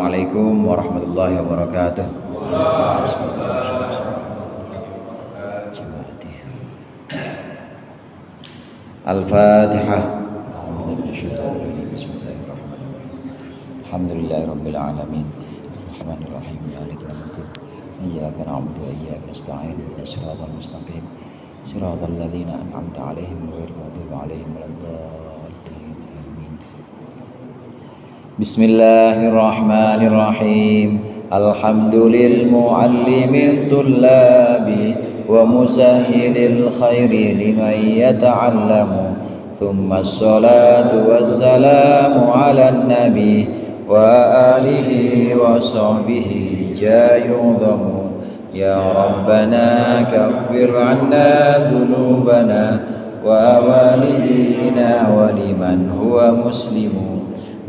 Assalamualaikum warahmatullahi wabarakatuh. Al-Fatihah. Alhamdulillahirabbil alamin. Arrahmanirrahim. Maliki yaumiddin. Iyyaka na'budu wa iyyaka nasta'in. Ihdinas siratal mustaqim. Siratal ladzina an'amta 'alaihim ghairil maghdubi 'alaihim waladdallin. Amin. Bismillahirrahmanirrahim. Alhamdulil muallimit tullabi wa musahhilil khairi liman yata'allamu. Thumma as-salatu wassalamu 'alan nabi wa alihi wa sahbihi jayudamu. Ya Rabbana kaffir 'anna dhunubana wa walidina wa liman huwa muslimu.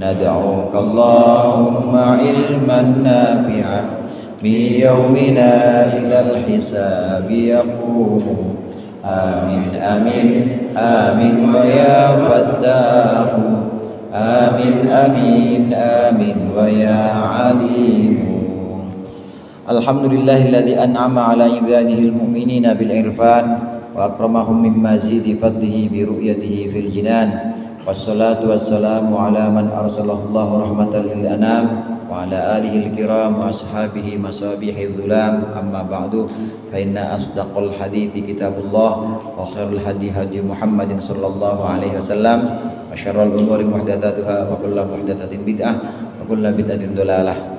Nad'uka Allahumma ilman nafi'a min yawmina ilal hisabi yaqumu. Amin amin amin wa ya fattahu. Amin amin amin wa ya alimu. Alhamdulillahilladzi an'ama ala ibadihil mu'minina bil irfan wa akramahum min mazidi fadlihi bi ru'yatihi fil jinan. Wassalatu wassalamu ala man arsalallahu rahmatan lil anam wa ala alihi al-kiram wa ashabihi masabihil dhulam. Amma ba'du, fa inna asdaqal hadithi kitabullah wa khairul hadi hadi Muhammadin sallallahu alaihi wasallam wa syarrul umuri muhdatsatuha wa kullu muhdatsatin bid'ah wa kullu bid'atin dhalalah.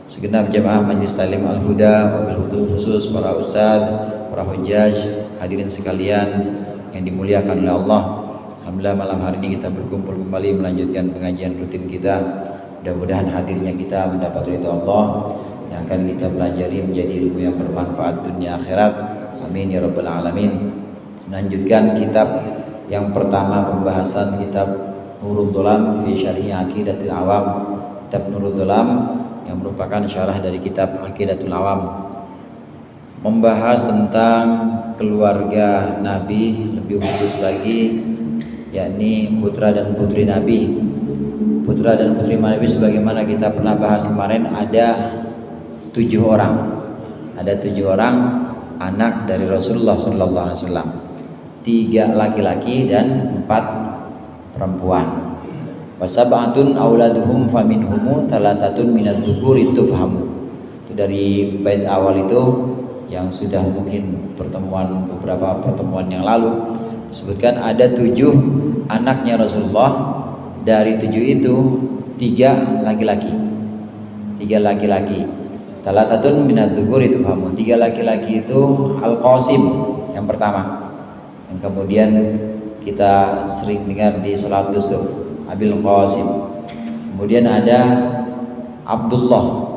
Segenap jamaah Majelis Talim Al-Huda, wabil khusus para ustaz, para hujjaj, hadirin sekalian yang dimuliakan oleh Allah. Alhamdulillah malam hari ini kita berkumpul kembali melanjutkan pengajian rutin kita. Mudah-mudahan hadirnya kita mendapat ridha Allah yang akan kita pelajari menjadi ilmu yang bermanfaat dunia akhirat. Amin ya rabbal alamin. Melanjutkan kitab yang pertama, pembahasan kitab Nurul Dhulam fi Syarhi Aqidatil Awam. Kitab Nurul Dhulam yang merupakan syarah dari kitab Aqidatul Awam, membahas tentang keluarga Nabi, lebih khusus lagi yakni putra dan putri Nabi. Putra dan putri Nabi sebagaimana kita pernah bahas kemarin ada 7 orang. Ada 7 orang anak dari Rasulullah sallallahu alaihi wasallam. 3 laki-laki dan 4 perempuan. Wasab'atun auladuhum faminhumu thalathatun minadz dzukuri tufhamu. Itu dari bait awal itu yang sudah mungkin beberapa pertemuan yang lalu disebutkan ada 7 anaknya Rasulullah. Dari 7 itu 3 laki-laki. 3 laki-laki. Thalathatun minadz dzukuri tufhamu. 3 laki-laki itu Al-Qasim yang pertama, yang kemudian kita sering dengar di salat dusur, Abil Qasim. Kemudian ada Abdullah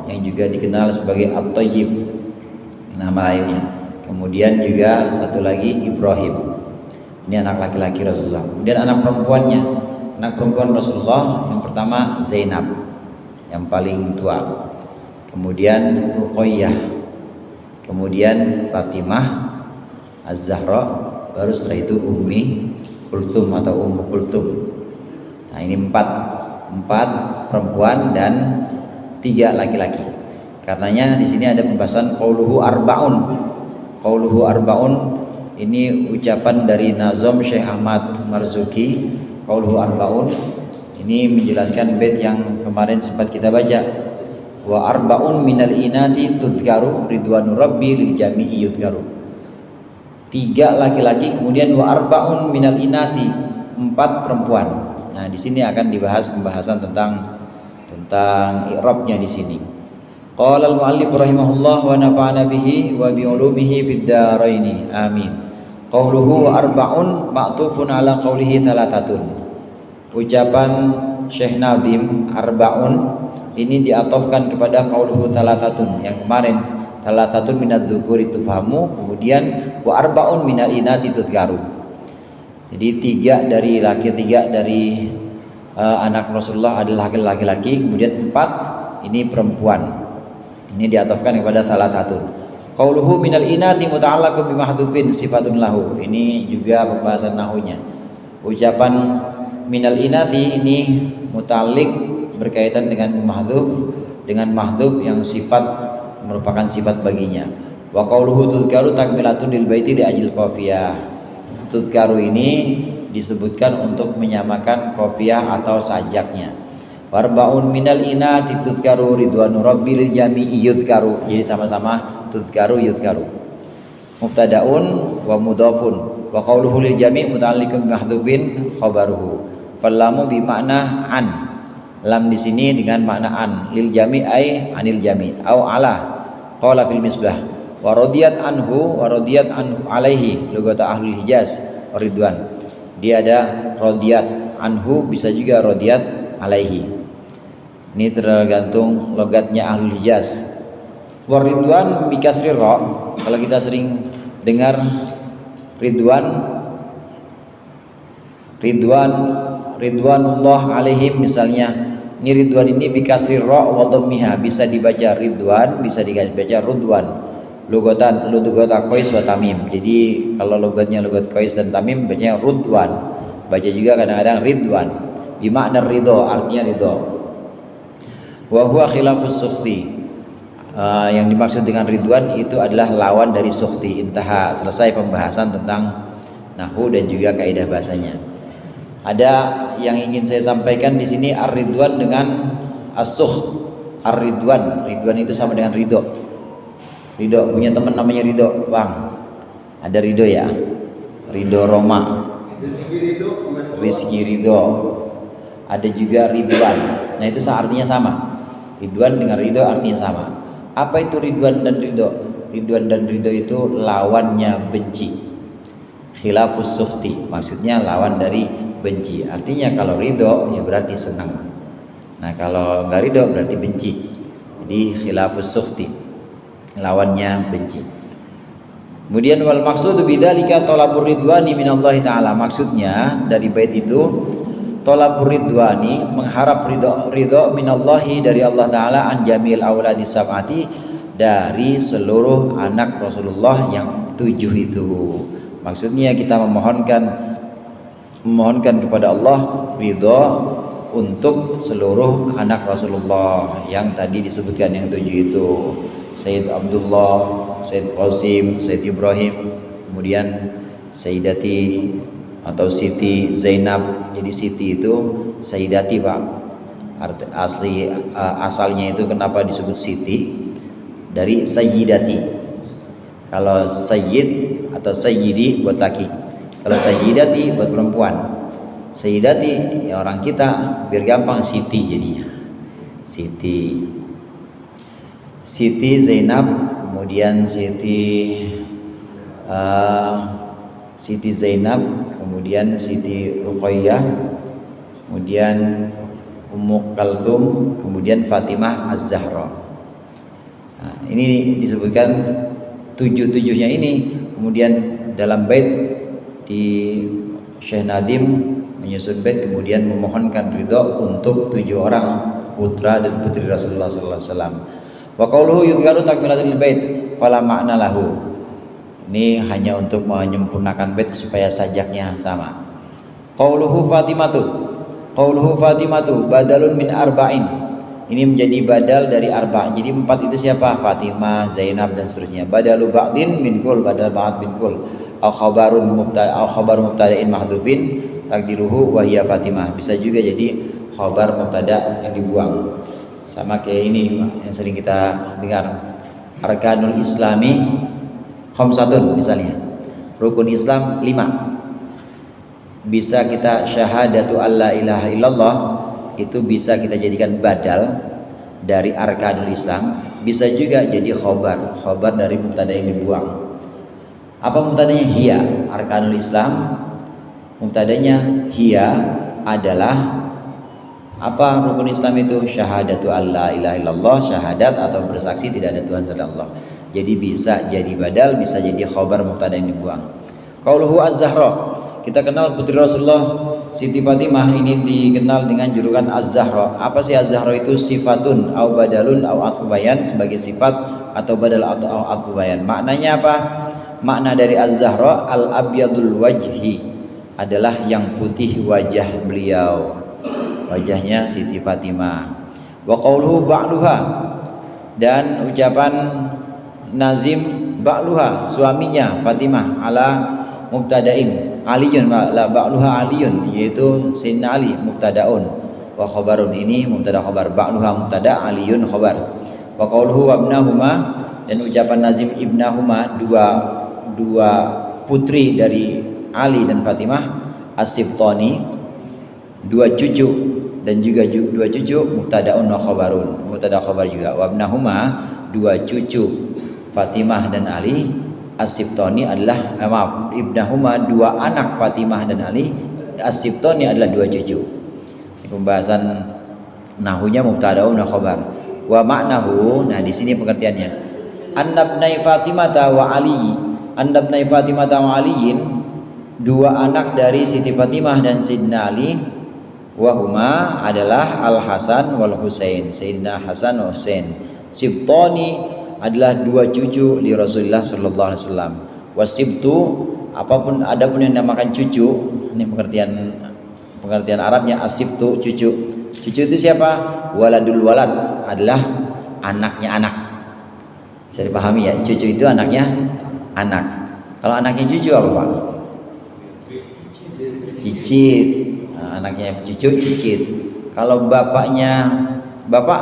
yang juga dikenal sebagai At-Thayyib, nama lainnya. Kemudian juga satu lagi Ibrahim. Ini anak laki-laki Rasulullah. Kemudian anak perempuannya, anak perempuan Rasulullah yang pertama Zainab, yang paling tua. Kemudian Ruqayyah. Kemudian Fatimah, Az-Zahra, baru setelah itu Ummi Kulthum atau Ummu Kulthum. Nah ini 4 perempuan dan 3 laki-laki. Karenanya di sini ada pembahasan qauluhu arbaun. Qauluhu arbaun ini ucapan dari Nazom Syekh Ahmad Marzuki. Qauluhu arbaun ini menjelaskan bait yang kemarin sempat kita baca. Wa arbaun minal inati tudkaru ridwanu rabbi lil jami'i yudkaru. 3 laki-laki, kemudian wa arbaun minal inati, 4 perempuan. Nah, di sini akan dibahas pembahasan tentang i'rabnya di sini. Qala al-muallif rahimahullah wa nafa'ana bihi wa bi ulumihi fid dharain. Amin. Qauluhu wa arbaun ma'tufun ala qaulihi thalathatun. Ucapan Syekh Nazim arbaun ini diatofkan kepada qauluhu thalathatun yang kemarin. Thalathatun minadz dzukuri tufhamu, kemudian wa arbaun minal inati tudkaru. Jadi 3 dari anak Rasulullah adalah laki-laki, kemudian 4 ini perempuan. Ini diatofkan kepada thalathatun. Qauluhu minal inati muta'allaqun bi mahdhufin sifatun lahu. Ini juga pembahasan nahunya. Ucapan minal inati ini muta'alliq berkaitan dengan mahdhuf yang sifat merupakan sifat baginya. Wa qauluhu tudkaru takmilatun lil baiti li ajil qafiyah. Tudkaru ini disebutkan untuk menyamakan qafiyah atau sajaknya. Warbaun minal inati tudkaru ridwanu rabbil jami'i yudkaru. Jadi sama-sama tudkaru yudkaru. Mubtadaun wa mudhafun wa qauluhu lil jami' muta'alliqun bi mahdhufin khabaruhu. Fallamu bi makna an. Lam di sini dengan makna an. Lil jami' ay anil jami' au ala. Qala fil misbah wa radiyat anhu alaihi lugata ahlul Hijaz ridwan. Dia ada radiyat anhu, bisa juga radiyat alaihi. Ini tergantung logatnya ahlul Hijaz. Waridwan bikasri ra. Kalau kita sering dengar ridwanullah alaihim misalnya, ini ridwan ini bikasri ra wa dhammiha, bisa dibaca ridwan, bisa dibaca rudwan. Lugatan Qais wa Tamim. Jadi kalau logatnya logat Qais dan Tamim bacanya rudwan. Baca juga kadang-kadang ridwan. Bimakna ridho, artinya ridho. Wa huwa khilafus sukhti. Yang dimaksud dengan ridwan itu adalah lawan dari sukhti. Intaha, selesai pembahasan tentang nahwu dan juga kaidah bahasanya. Ada yang ingin saya sampaikan di sini, ar-ridwan dengan as-sukht. Ar-ridwan itu sama dengan ridho. Ridho, punya teman namanya Ridho, Bang. Ada Ridho ya? Ridho Roma, Rizky Ridho. Ada juga Ridwan. Nah itu artinya sama. Ridwan dengan Ridho artinya sama. Apa itu Ridwan dan Ridho? Ridwan dan Ridho itu lawannya benci. Khilafus sukhti, maksudnya lawan dari benci. Artinya kalau Ridho ya berarti senang. Nah kalau nggak Ridho berarti benci. Jadi khilafus sukhti, lawannya benci. Kemudian wal maqsudu bidzalika talabur ridwani minallahi taala. Maksudnya dari bait itu talabur ridwani, mengharap ridho minallahi dari Allah taala, an jamil auladi sab'ati, dari seluruh anak Rasulullah yang 7 itu. Maksudnya kita memohonkan kepada Allah ridho untuk seluruh anak Rasulullah yang tadi disebutkan yang 7 itu. Sayyid Abdullah, Sayyid Qasim, Sayyid Ibrahim, kemudian Sayyidati atau Siti Zainab. Jadi Siti itu Sayyidati, Pak. Asalnya itu kenapa disebut Siti? Dari Sayyidati. Kalau Sayyid atau Sayyidi buat laki, kalau Sayyidati buat perempuan. Sayyidati ya orang kita biar gampang Siti jadinya. Siti Zainab, kemudian Siti Zainab, kemudian Siti Ruqayyah, kemudian Ummu Kalthum, kemudian Fatimah Az-Zahra. Nah, ini disebutkan 7-7-nya ini. Kemudian dalam bait di Syekh Nadim menyusun bait kemudian memohonkan ridho untuk 7 orang putra dan putri Rasulullah sallallahu alaihi wasallam. Wa qauluhu yudhkaru takmilatul bait fala makna lahu. Ini hanya untuk menyempurnakan bait supaya sajaknya sama. Qauluhu Fatimatu badalun min arba'in. Ini menjadi badal dari arba'. Jadi 4 itu siapa? Fatimah, Zainab dan seterusnya. Badalu ba'din min kul, badal ba'd min kul. Au khabaru mubtada'in mahdhufin takdiruhu wa hiya Fatimah. Bisa juga jadi khabar mubtada yang dibuang. Sama kayak ini yang sering kita dengar, arkanul islami khamsatun misalnya, rukun Islam 5. Bisa kita syahadatu alla ilaha illallah, itu bisa kita jadikan badal dari arkanul Islam. Bisa juga jadi khobar dari mubtada yang dibuang. Apa mubtadanya? Hiya. Arkanul Islam mubtadanya hiya adalah apa? Rukun Islam itu syahadatu alla ilaha illallah, syahadat atau bersaksi tidak ada Tuhan selain Allah. Jadi bisa jadi badal, bisa jadi khabar mubtada yang dibuang. Qauluhu Az-Zahra, kita kenal putri Rasulullah Siti Fatimah ini dikenal dengan julukan Az-Zahra. Apa sih Az-Zahra itu? Sifatun au badalun au atfu bayan, sebagai sifat atau badal atau atfu bayan. Maknanya apa? Makna dari Az-Zahra al-abyadul wajhi, adalah yang putih wajah beliau. wajahnya Siti Fatimah. Wa qauluhu ba'luha, dan ucapan Nazim ba'luha, suaminya Fatimah, ala mubtada'in Aliyun, la ba'luha Aliyun, yaitu Sayyidina Ali mubtada'un wa khabarun, ini mubtada khabar, ba'luha mubtada, Aliyun khabar. Wa qauluhu wabnahuma, dan ucapan Nazim ibnahuma, dua putri dari Ali dan Fatimah, as-sibtani, dua cucu, dan juga dua cucu, mubtadaun wa khabarun, mubtada khabar juga. Wabnahuma, dua cucu Fatimah dan Ali, as-sibtani adalah maaf, ibnahuma, dua anak Fatimah dan Ali, as-sibtani adalah dua cucu. Ini pembahasan nahunya mubtadaun wa khabar. Wa ma'nahu, nah di sini pengertiannya, annabnai Fatimah wa Ali, annabnai Fatimah wa Aliin, dua anak dari Siti Fatimah dan Sayyidina Ali, wahuma adalah Al Hasan wal Husain, Sayyidina Hasan wa Husain. Sibtani adalah dua cucu di Rasulullah sallallahu alaihi wasallam. Wasibtu, adapun yang dinamakan cucu, ini pengertian Arabnya, asibtu, cucu. Cucu itu siapa? Waladul walad, adalah anaknya anak. Bisa dipahami ya, cucu itu anaknya anak. Kalau anaknya cucu apa Pak? Cicit. Nah, anaknya cucu cicit. Kalau bapaknya bapak,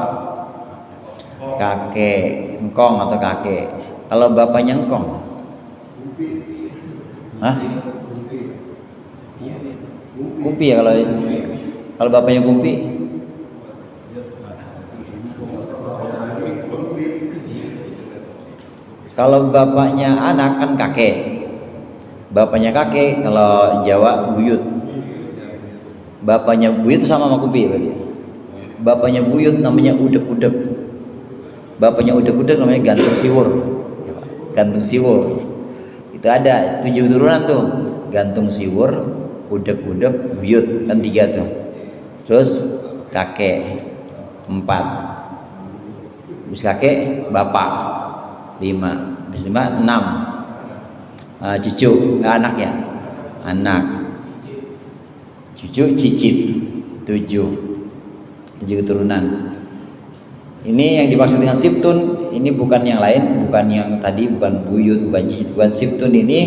kakek, engkong atau kakek. Kalau bapaknya engkong, hah? Kumpi ya kalau bapaknya kumpi. Kalau bapaknya anak kan kakek. Bapaknya kakek, kalau Jawa buyut. Bapaknya buyut itu sama kumpi berarti. Bapaknya buyut namanya udek-udek. Bapaknya udek-udek namanya gantung siwur. Gantung siwur. Itu ada 7 turunan tuh. Gantung siwur, udek-udek, buyut, kan 3 tuh. Terus kakek 4. Habis kakek bapak 5. Habis 5 6. Cucu, anak ya. Anak. Cucu cicit 7 keturunan. Ini yang dimaksud dengan sibtun, ini bukan yang lain, bukan yang tadi, bukan buyut, bukan cicit, bukan sibtun. Ini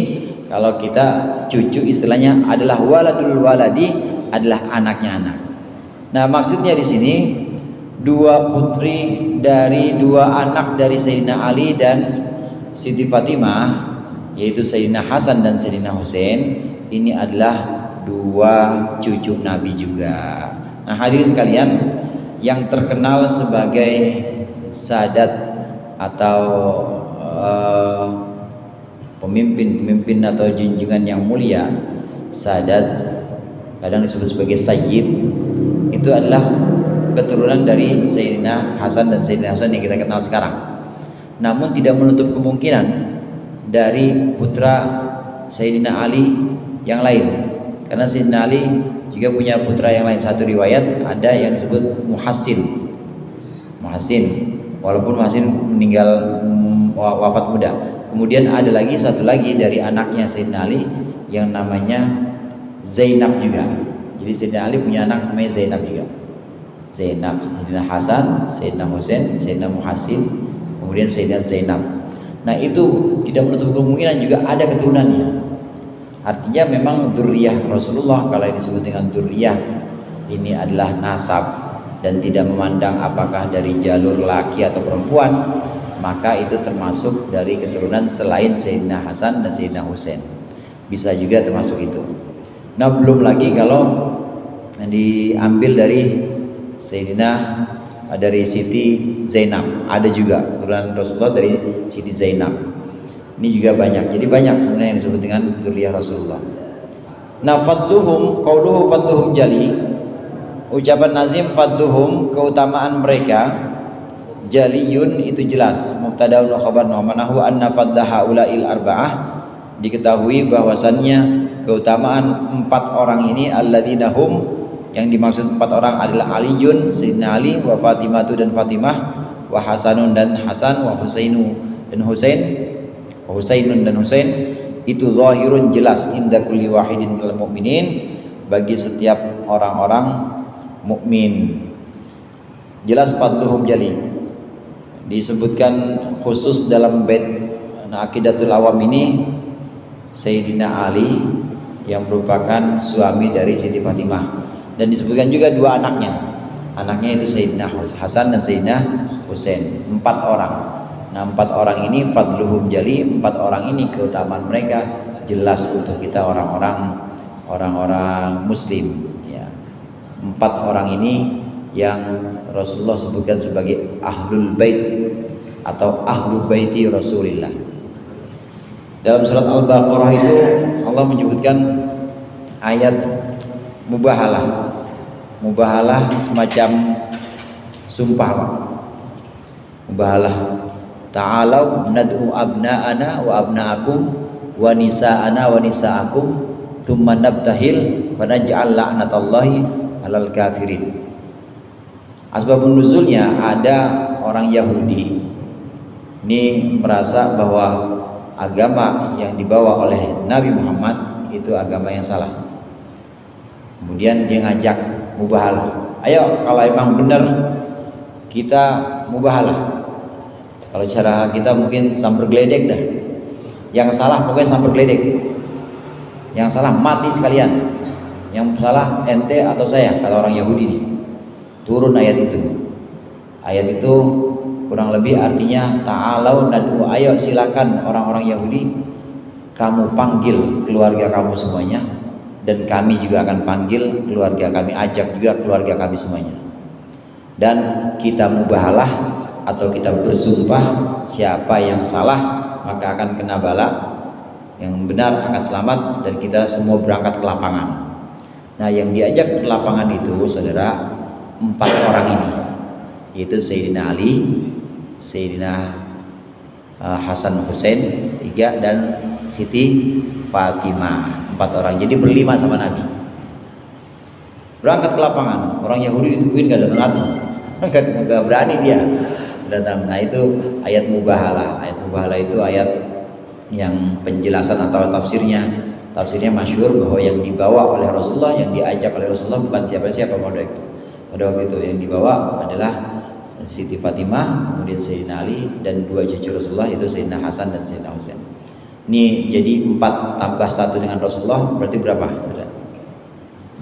kalau kita cucu istilahnya adalah waladul waladi, adalah anaknya anak. Nah, maksudnya di sini dua putri dari dua anak dari Sayyidina Ali dan Siti Fatimah, yaitu Sayyidina Hasan dan Sayyidina Husain, ini adalah dua cucu Nabi juga. Nah, hadirin sekalian, yang terkenal sebagai sadat atau pemimpin atau junjungan yang mulia, sadat kadang disebut sebagai sayyid, itu adalah keturunan dari Sayyidina Hasan dan Sayyidina Husain yang kita kenal sekarang. Namun tidak menutup kemungkinan dari putra Sayyidina Ali yang lain, karena Sayyidina Ali juga punya putra yang lain. Satu riwayat ada yang disebut Muhassin, walaupun Muhassin meninggal wafat muda. Kemudian ada lagi satu lagi dari anaknya Sayyidina Ali yang namanya Zainab juga. Jadi Sayyidina Ali punya anak namanya Zainab juga. Zainab, Sayyidina Hasan, Sayyidina Husain, Sayyidina Muhassin, kemudian Sayyidina Zainab. Nah, itu tidak menutup kemungkinan juga ada keturunannya. Artinya memang dzurriyyah Rasulullah, kalau yang disebut dengan dzurriyyah ini adalah nasab dan tidak memandang apakah dari jalur laki atau perempuan, maka itu termasuk dari keturunan selain Sayyidina Hasan dan Sayyidina Husain. Bisa juga termasuk itu. Nah, belum lagi kalau yang diambil dari dari Siti Zainab, ada juga keturunan Rasulullah dari Siti Zainab. Ini juga banyak. Jadi banyak sebenarnya yang disebut dengan dzurriyyah Rasulullah. Nah, fadluhum, qauluhu fadluhum jali. Ucapan Nazim fadluhum, keutamaan mereka, jaliyun, itu jelas. Mubtada wa khabar, wa manahu anna fadla haula'il arba'ah, diketahui bahwasannya keutamaan 4 orang ini, alladzina hum, yang dimaksud 4 orang adalah Aliyun, Sayyidina Ali, wa Fatimatu dan Fatimah, wa Hasanun dan Hasan, wa Husainu dan Husain, Husainun dan Husain, itu zahirun, jelas, inda kulli wahidin minal mu'minin, bagi setiap orang-orang mukmin. Jelas fadluhum jali. Disebutkan khusus dalam bait Aqidatul Awam ini Sayyidina Ali yang merupakan suami dari Siti Fatimah, dan disebutkan juga dua anaknya itu Sayyidina Hasan dan Sayyidina Husain, 4 orang. Nah, 4 orang ini fadluhum jali, 4 orang ini keutamaan mereka jelas untuk kita orang-orang muslim ya. 4 orang ini yang Rasulullah sebutkan sebagai ahlul bait atau ahlu baiti Rasulillah. Dalam surat Al-Baqarah itu Allah menyebutkan ayat mubahalah semacam sumpah. Mubahalah, ta'alau nad'u abna'ana wa abna'akum wa nisa'ana wa nisa'akum thumma nabtahil fanaj'al la'natallahi 'alal kafirin. Asbabun nuzulnya, ada orang Yahudi ini merasa bahwa agama yang dibawa oleh Nabi Muhammad itu agama yang salah. Kemudian dia ngajak mubahalah. Ayo, kalau emang benar kita mubahalah. Kalau cara kita mungkin sambar geledek dah. Yang salah pokoknya sambar geledek. Yang salah mati sekalian. Yang salah ente atau saya, kata orang Yahudi ini. Turun ayat itu. Ayat itu kurang lebih artinya ta'alau nad'u, ayo silakan orang-orang Yahudi, kamu panggil keluarga kamu semuanya, dan kami juga akan panggil keluarga kami, ajak juga keluarga kami semuanya, dan kita mubahalah atau kita bersumpah, siapa yang salah maka akan kena bala, yang benar akan selamat, dan kita semua berangkat ke lapangan. Nah, yang diajak ke lapangan itu saudara 4 orang ini, yaitu Sayyidina Ali, Sayyidina Hasan Husain 3, dan Siti Fatimah, 4 orang. Jadi berlima sama Nabi. Berangkat ke lapangan. Orang Yahudi ditungguin gak datang-datang. Gak berani dia datang. Nah, itu ayat mubahalah. Ayat mubahalah itu ayat yang penjelasan atau tafsirnya masyhur bahwa yang dibawa oleh Rasulullah, yang diajak oleh Rasulullah bukan siapa-siapa pada waktu itu. Yang dibawa adalah Siti Fatimah, kemudian Sayyidina Ali, dan 2 cucu Rasulullah itu Sayyidina Hasan dan Sayyidina Husain. Ini jadi 4 tambah 1 dengan Rasulullah berarti berapa?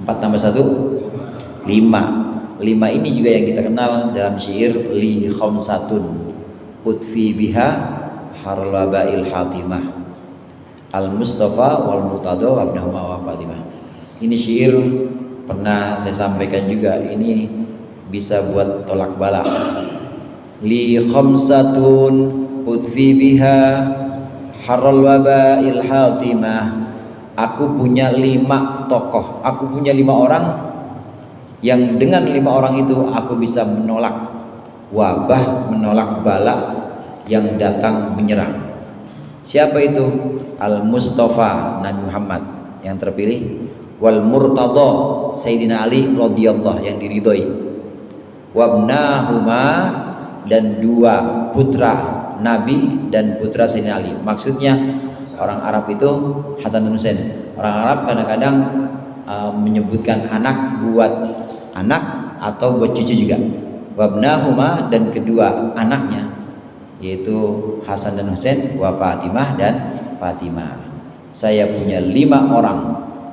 4 tambah 1 5. 5 ini juga yang kita kenal dalam syair li khamsatun utfi biha harlabail hatimah al mustafa wal murtada wa ibnahuma wa fatimah. Ini syair pernah saya sampaikan juga, ini bisa buat tolak bala. Li khamsatun utfi biha harral wabail hatimah. Aku punya 5 tokoh, aku punya 5 orang yang dengan 5 orang itu aku bisa menolak wabah, menolak bala yang datang menyerang. Siapa itu? Al Mustafa, Nabi Muhammad yang terpilih, wal murtada, Sayyidina Ali radhiyallahu yang diridhoi, wabnahuma, dan 2 putra Nabi dan putra Sayyidina Ali. Maksudnya orang Arab itu Hasan dan Husain. Orang Arab kadang-kadang menyebutkan anak buat anak atau buat cucu juga. Wabnahuma, dan kedua anaknya yaitu Hasan dan Husain, wa Fatimah, dan Fatimah. Saya punya 5 orang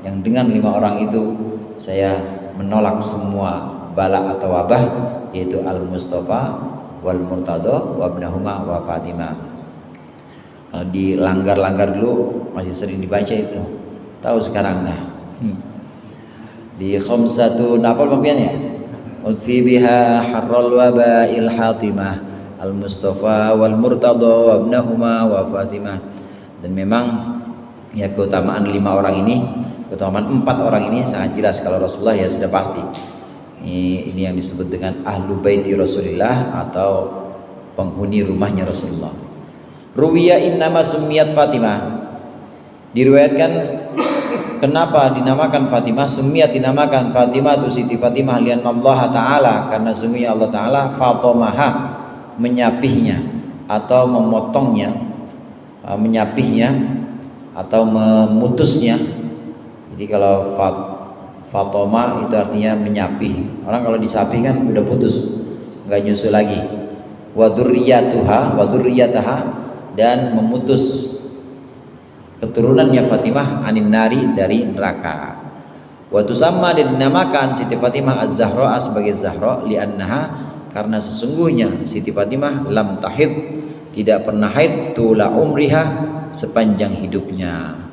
yang dengan 5 orang itu saya menolak semua bala atau wabah, yaitu Al Mustafa wal Murtada wa ibnahuma wa Fatimah. Kalau di langgar-langgar dulu masih sering dibaca itu. Tahu sekarang dah. Di khamsatun apa bagiannya? Utfi biha harral wabail hatimah al Mustafa wal Murtada wa ibnahuma wa Fatimah. Dan memang ya keutamaan 5 orang ini, keutamaan 4 orang ini sangat jelas kalau Rasulullah ya sudah pasti. Ini yang disebut dengan ahlu baiti Rasulillah atau penghuni rumahnya Rasulullah. Ruwiya innama summiyat Fatimah. Diriwayatkan kenapa dinamakan Fatimah, summiyat dinamakan Fatimah tu Siti Fatimah lian Allah Ta'ala, karena sungguhnya Allah Ta'ala fatomaha, menyapihnya atau memotongnya, menyapihnya atau memutusnya. Jadi kalau Fatoma itu artinya menyapih. Orang kalau disapih kan udah putus, nggak nyusul lagi. Wa dzurriyyataha, dan memutus keturunannya Fatimah anin nari, dari neraka. Wa tusamma, dan dinamakan Siti Fatimah Az-Zahra sebagai Zahra li'annaha, karena sesungguhnya Siti Fatimah lam tahid, tidak pernah haid, tula umriha, sepanjang hidupnya.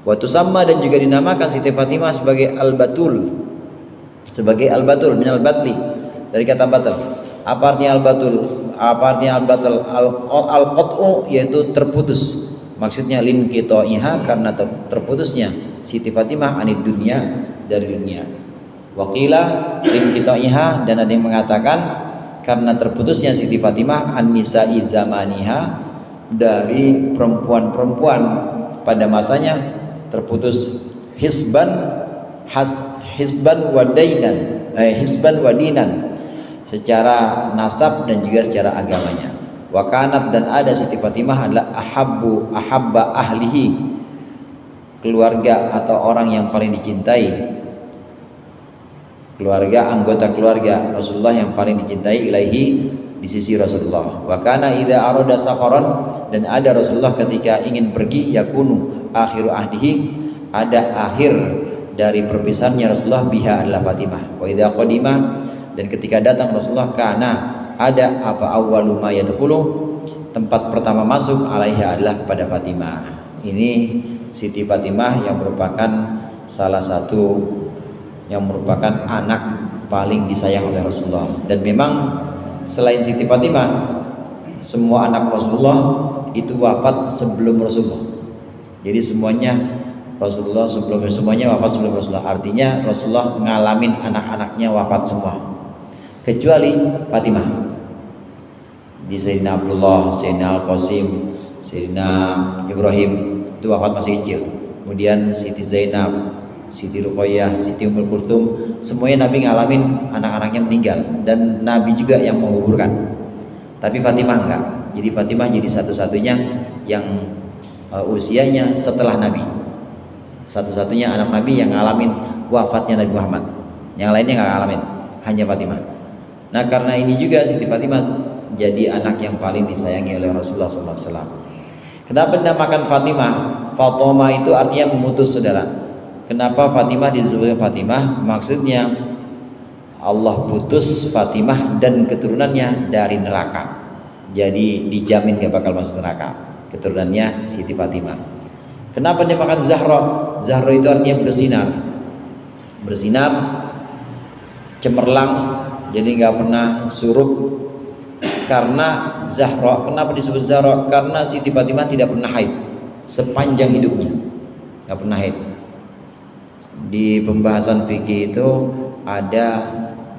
Wa tusamma, dan juga dinamakan Siti Fatimah sebagai Al-Batul, minal batli, dari kata batal. Apa artinya Al-Batul? Al-qat'u, yaitu terputus. Maksudnya lin qita'iha, karena terputusnya Siti Fatimah anid dunia, dari dunia. Waqila lin qita'iha, dan ada yang mengatakan karena terputusnya Siti Fatimah an nisa'i zamaniha, dari perempuan-perempuan pada masanya, terputus hisban wadinan, secara nasab dan juga secara agamanya. Wakanat, dan ada Siti Fatimah adalah ahabba ahlihi, keluarga atau orang yang paling dicintai, anggota keluarga Rasulullah yang paling dicintai, ilaihi, di sisi Rasulullah. Wakana idza arada safaran, dan ada Rasulullah ketika ingin pergi, yakunu akhiru ahdihi, ada akhir dari perpisahannya Rasulullah, biha adalah Fatimah. Wa idza qadima, dan ketika datang Rasulullah, kana, ada apa awwalu ma yadkhulu, tempat pertama masuk, alaiha, adalah kepada Fatimah. Ini Siti Fatimah yang merupakan salah satu yang merupakan anak paling disayang oleh Rasulullah. Dan memang selain Siti Fatimah, semua anak Rasulullah itu wafat sebelum Rasulullah. Jadi semuanya wafat sebelum Rasulullah. Artinya Rasulullah ngalamin anak-anaknya wafat semua, kecuali Fatimah. Di Sayyidina Abdullah, Sayyidina Al-Qasim, Sayyidina Ibrahim itu wafat masih kecil. Kemudian Siti Zainab, Siti Ruqayyah, Siti Ummul Kulthum, semuanya Nabi ngalamin anak-anaknya meninggal, dan Nabi juga yang menguburkan. Tapi Fatimah enggak. Jadi Fatimah jadi satu-satunya yang usianya setelah Nabi, satu-satunya anak Nabi yang ngalamin wafatnya Nabi Muhammad. Yang lainnya enggak ngalamin, hanya Fatimah. Nah, karena ini juga Siti Fatimah jadi anak yang paling disayangi oleh Rasulullah SAW. Kenapa dinamakan Fatimah? Fatoma itu artinya memutus, saudara. Kenapa Fatimah disebut Fatimah? Maksudnya Allah putus Fatimah dan keturunannya dari neraka. Jadi dijamin gak bakal masuk neraka keturunannya Siti Fatimah. Kenapa dinamakan Zahra? Zahra itu artinya bersinar, cemerlang, jadi gak pernah surup. Karena Zahra, kenapa disebut Zahra? Karena Siti Fatimah tidak pernah haid sepanjang hidupnya, gak pernah haid. Di pembahasan fikih itu ada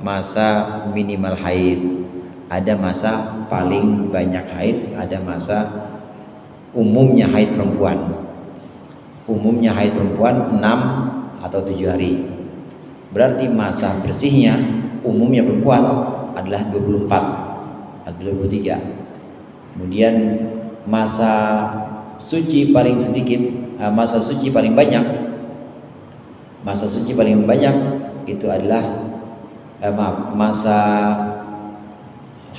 masa minimal haid, ada masa paling banyak haid, ada masa umumnya haid perempuan. Umumnya haid perempuan 6 atau 7 hari. Berarti masa bersihnya umumnya perempuan adalah 24 atau 23. Kemudian masa suci paling sedikit, masa suci paling banyak itu adalah masa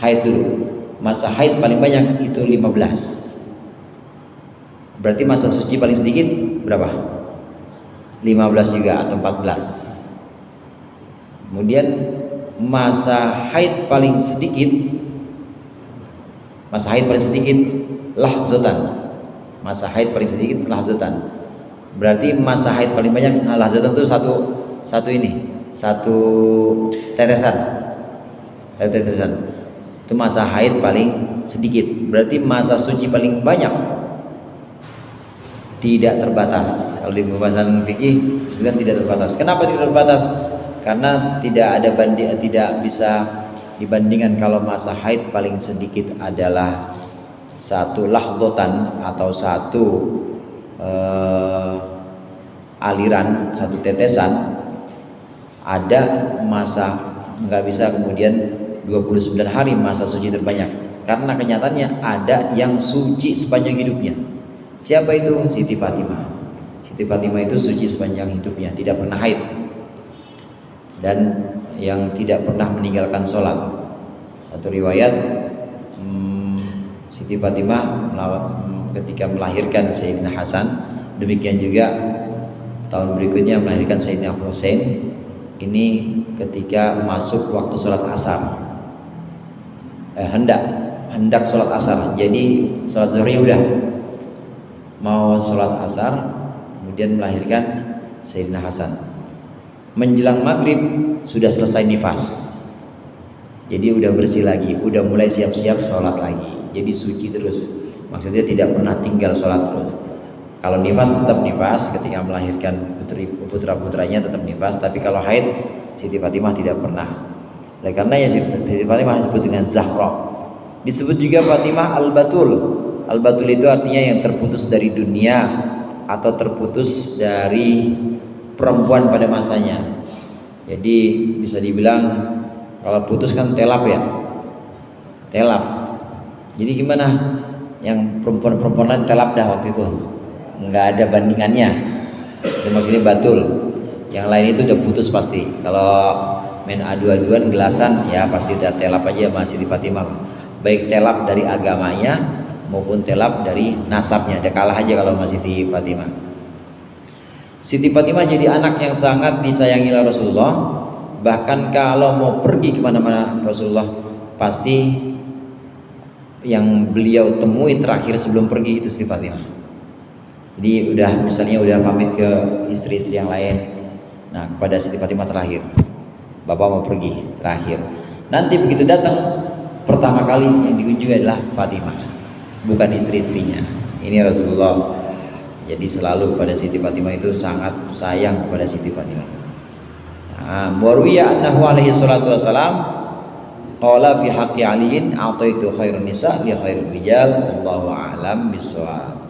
haid dulu. Masa haid paling banyak itu 15. Berarti masa suci paling sedikit berapa? 15 juga atau 14. Kemudian masa haid paling sedikit lahzatan. Masa haid paling sedikit lahzatan. Berarti masa haid paling banyak lahzatan itu satu tetesan. Itu masa haid paling sedikit. Berarti masa suci paling banyak tidak terbatas. Kalau di pembahasan fikih sebenarnya tidak terbatas. Kenapa tidak terbatas? Karena tidak bisa dibandingkan. Kalau masa haid paling sedikit adalah satu lahdotan atau satu aliran, satu tetesan, ada masa nggak bisa kemudian 29 hari masa suci terbanyak. Karena kenyataannya ada yang suci sepanjang hidupnya. Siapa itu? Siti Fatimah. Siti Fatimah itu suci sepanjang hidupnya, tidak pernah haid. dan yang tidak pernah meninggalkan sholat. Satu riwayat Siti Fatimah ketika melahirkan Sayyidina Hasan, demikian juga tahun berikutnya melahirkan Sayyidina Husain. Ini ketika masuk waktu sholat asar, hendak sholat asar. Jadi sholat zuhurnya udah mau sholat asar, kemudian melahirkan Sayyidina Hasan. Menjelang maghrib sudah selesai nifas, jadi udah bersih lagi, udah mulai siap-siap sholat lagi. Jadi suci terus, maksudnya tidak pernah tinggal sholat terus. Kalau nifas tetap nifas, ketika melahirkan putra-putranya tetap nifas. Tapi kalau haid, Siti Fatimah tidak pernah. Oleh karena ya Siti Fatimah disebut dengan Zahra. Disebut juga Fatimah Al-Batul. Al-Batul itu artinya yang terputus dari dunia atau terputus dari perempuan pada masanya. Jadi bisa dibilang kalau putus kan telap ya, telap. Jadi gimana? Yang perempuan-perempuan lain telap dah waktu itu, nggak ada bandingannya. Itu maksudnya batul. Yang lain itu udah putus pasti. Kalau main adu-aduan gelasan ya pasti udah telap aja sama Siti Fatimah. Baik telap dari agamanya maupun telap dari nasabnya, dia kalah aja kalau sama Siti Fatimah. Siti Fatimah jadi anak yang sangat disayangi oleh Rasulullah. Bahkan kalau mau pergi kemana-mana Rasulullah, pasti yang beliau temui terakhir sebelum pergi itu Siti Fatimah. Jadi misalnya udah pamit ke istri-istri yang lain, nah kepada Siti Fatimah terakhir, bapak mau pergi terakhir. Nanti begitu datang, pertama kali yang dikunjungi adalah Fatimah, bukan istri-istrinya. Ini Rasulullah. Jadi selalu pada Siti Fatimah itu sangat sayang kepada Siti Fatimah. Warwiya annahu alaihi salatu wassalam qala fi haqqi aliin a'taitu khairun nisa li khairul rijal wallahu a'lam bissawab.